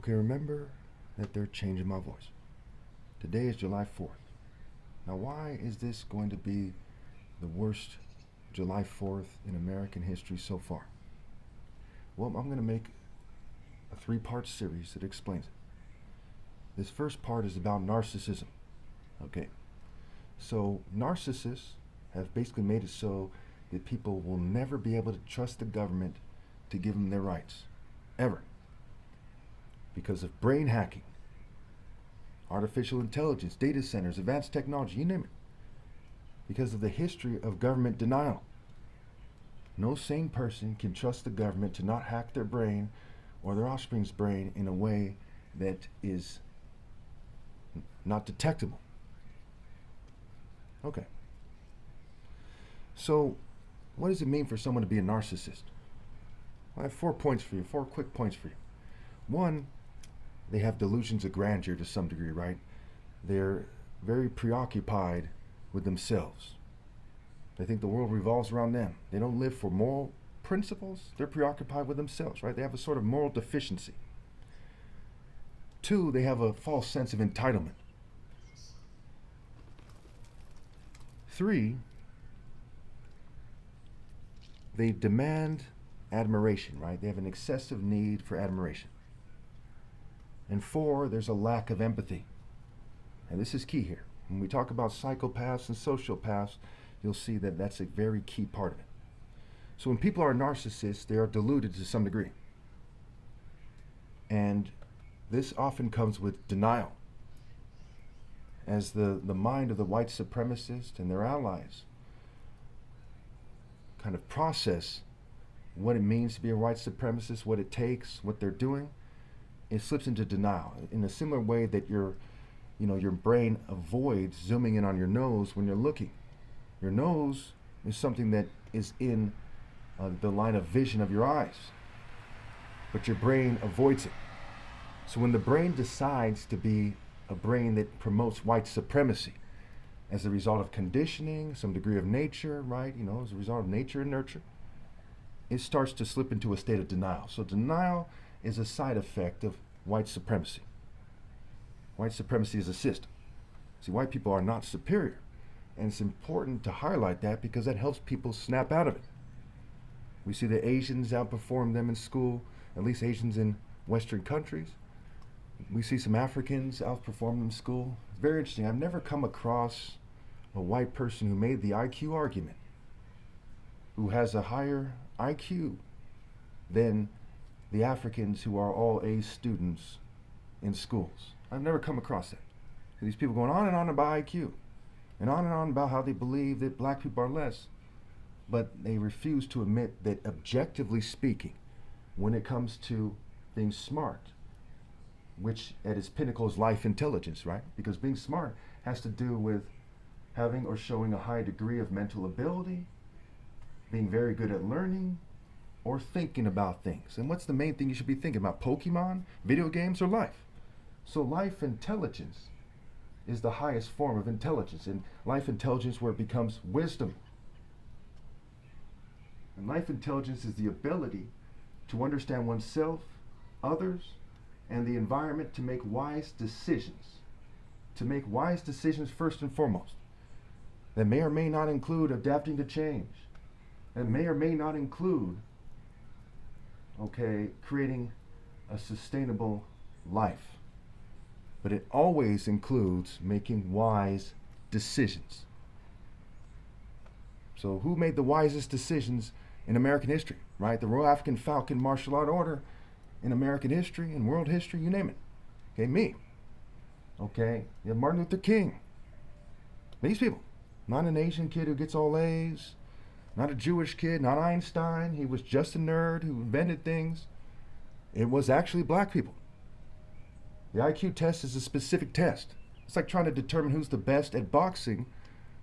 Okay, remember that they're changing my voice. Today is July 4th. Now, why is this going to be the worst July 4th in American history so far? Well, I'm going to make a three-part series that explains it. This first part is about narcissism. Okay, so narcissists have basically made it so that people will never be able to trust the government to give them their rights, ever. Because of brain hacking, artificial intelligence, data centers, advanced technology, you name it. Because of the history of government denial. No sane person can trust the government to not hack their brain or their offspring's brain in a way that is not detectable. Okay. So, what does it mean for someone to be a narcissist? I have 4 points for you, 4 quick points for you. One, they have delusions of grandeur to some degree, right? They're very preoccupied with themselves. They think the world revolves around them. They don't live for moral principles. They're preoccupied with themselves, right? They have a sort of moral deficiency. 2, they have a false sense of entitlement. 3, they demand admiration, right? They have an excessive need for admiration. And 4, there's a lack of empathy. And this is key here. When we talk about psychopaths and sociopaths, you'll see that that's a very key part of it. So when people are narcissists, they are deluded to some degree. And this often comes with denial. As the mind of the white supremacist and their allies kind of process what it means to be a white supremacist, what it takes, what they're doing, it slips into denial in a similar way that your brain avoids zooming in on your nose when you're looking. Your nose is something that is in the line of vision of your eyes, but your brain avoids it. So when the brain decides to be a brain that promotes white supremacy as a result of conditioning, some degree of nature, right? As a result of nature and nurture, it starts to slip into a state of denial. So denial is a side effect of white supremacy. White supremacy is a system. See, white people are not superior. And it's important to highlight that because that helps people snap out of it. We see that Asians outperform them in school, at least Asians in Western countries. We see some Africans outperform them in school. It's very interesting. I've never come across a white person who made the IQ argument, who has a higher IQ than the Africans who are all A students in schools. I've never come across that. These people going on and on about IQ and on about how they believe that black people are less, but they refuse to admit that objectively speaking, when it comes to being smart, which at its pinnacle is life intelligence, right? Because being smart has to do with having or showing a high degree of mental ability, being very good at learning, or thinking about things. And what's the main thing you should be thinking about? Pokemon, video games, or life? So life intelligence is the highest form of intelligence. And life intelligence where it becomes wisdom. And life intelligence is the ability to understand oneself, others, and the environment to make wise decisions. To make wise decisions first and foremost. That may or may not include adapting to change. That may or may not include creating a sustainable life. But it always includes making wise decisions. So who made the wisest decisions in American history, right? The Royal African Falcon Martial Art Order in American history, in world history, you name it. Okay, me. Okay, you have Martin Luther King. These people. Not an Asian kid who gets all A's. Not a Jewish kid, not Einstein. He was just a nerd who invented things. It was actually black people. The IQ test is a specific test. It's like trying to determine who's the best at boxing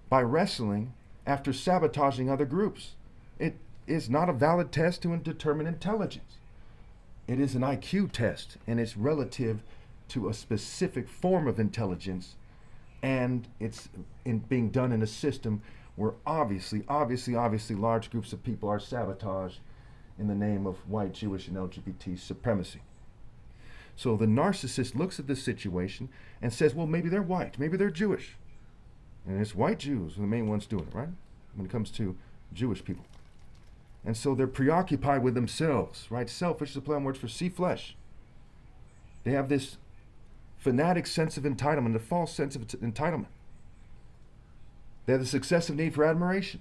by wrestling after sabotaging other groups. It is not a valid test to determine intelligence. It is an IQ test, and it's relative to a specific form of intelligence, and it's being done in a system where obviously large groups of people are sabotaged in the name of white, Jewish, and LGBT supremacy. So the narcissist looks at this situation and says, well, maybe they're white, maybe they're Jewish. And it's white Jews who are the main ones doing it, right? When it comes to Jewish people. And so they're preoccupied with themselves, right? Selfish is a play on words for see flesh. They have this fanatic sense of entitlement, a false sense of entitlement. They have this excessive need for admiration.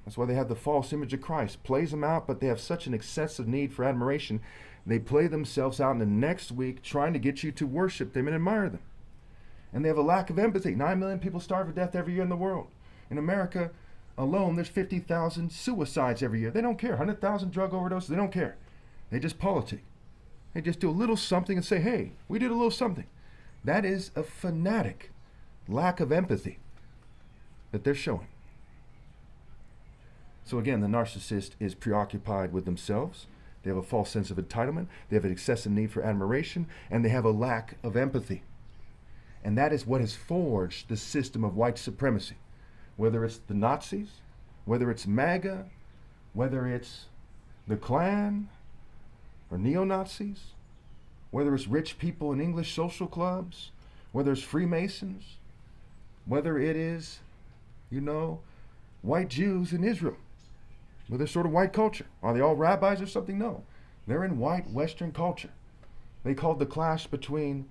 That's why they have the false image of Christ. Plays them out, but they have such an excessive need for admiration. They play themselves out in the next week trying to get you to worship them and admire them. And they have a lack of empathy. 9 million people starve to death every year in the world. In America alone, there's 50,000 suicides every year. They don't care. 100,000 drug overdoses. They don't care. They just politic. They just do a little something and say, hey, we did a little something. That is a fanatic lack of empathy that they're showing. So again, the narcissist is preoccupied with themselves. They have a false sense of entitlement. They have an excessive need for admiration. And they have a lack of empathy. And that is what has forged the system of white supremacy. Whether it's the Nazis, whether it's MAGA, whether it's the Klan or neo-Nazis, whether it's rich people in English social clubs, whether it's Freemasons, whether it is, white Jews in Israel, with this sort of white culture. Are they all rabbis or something? No. They're in white Western culture. They called the clash between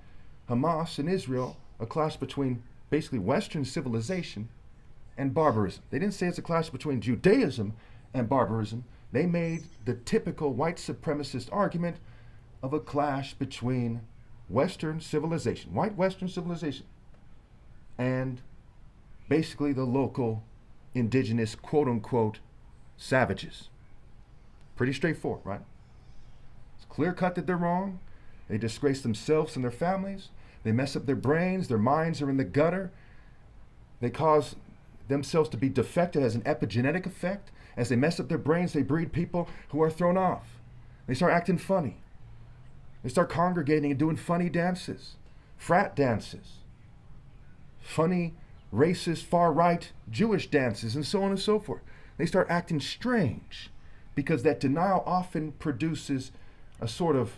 Hamas and Israel a clash between basically Western civilization and barbarism. They didn't say it's a clash between Judaism and barbarism. They made the typical white supremacist argument of a clash between Western civilization, white Western civilization, and basically the local indigenous quote-unquote savages. Pretty straightforward, right? It's clear cut that they're wrong. They disgrace themselves and their families. They mess up their brains. Their minds are in the gutter. They cause themselves to be defective as an epigenetic effect. As they mess up their brains, they breed people who are thrown off. They start acting funny. They start congregating and doing funny dances, frat dances, funny, racist, far-right Jewish dances, and so on and so forth. They start acting strange because that denial often produces a sort of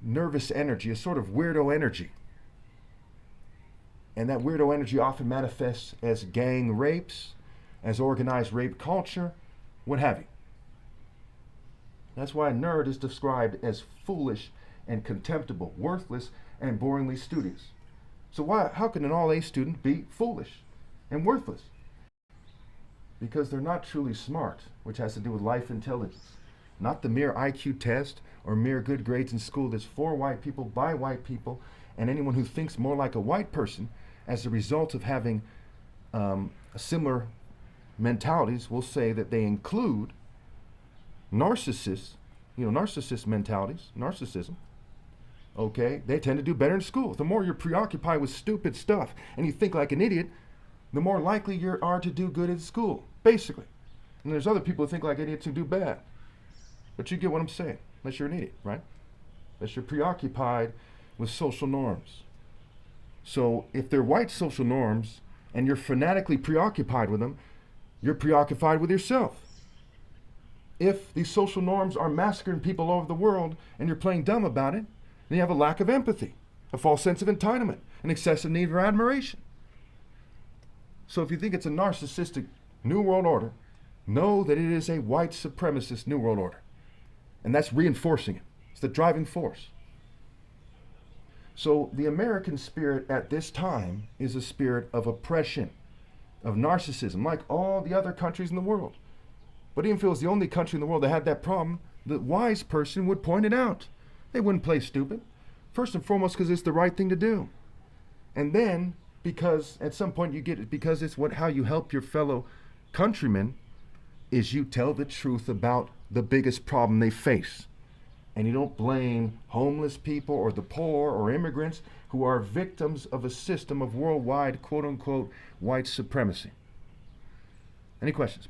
nervous energy, a sort of weirdo energy. And that weirdo energy often manifests as gang rapes, as organized rape culture, what have you. That's why a nerd is described as foolish and contemptible, worthless and boringly studious. So how can an all-A student be foolish and worthless? Because they're not truly smart, which has to do with life intelligence. Not the mere IQ test or mere good grades in school that's for white people, by white people, and anyone who thinks more like a white person as a result of having similar mentalities will say that they include narcissists, narcissist mentalities, narcissism. Okay, they tend to do better in school. The more you're preoccupied with stupid stuff and you think like an idiot, the more likely you are to do good in school, basically. And there's other people who think like idiots who do bad. But you get what I'm saying, unless you're an idiot, right? Unless you're preoccupied with social norms. So if they're white social norms and you're fanatically preoccupied with them, you're preoccupied with yourself. If these social norms are massacring people all over the world and you're playing dumb about it, then you have a lack of empathy, a false sense of entitlement, an excessive need for admiration. So if you think it's a narcissistic New World Order, know that it is a white supremacist New World Order. And that's reinforcing it. It's the driving force. So the American spirit at this time is a spirit of oppression, of narcissism, like all the other countries in the world. But even if it was the only country in the world that had that problem, the wise person would point it out. They wouldn't play stupid. First and foremost, because it's the right thing to do. And then, because at some point you get it, because it's how you help your fellow countrymen, is you tell the truth about the biggest problem they face. And you don't blame homeless people or the poor or immigrants who are victims of a system of worldwide, quote-unquote, white supremacy. Any questions?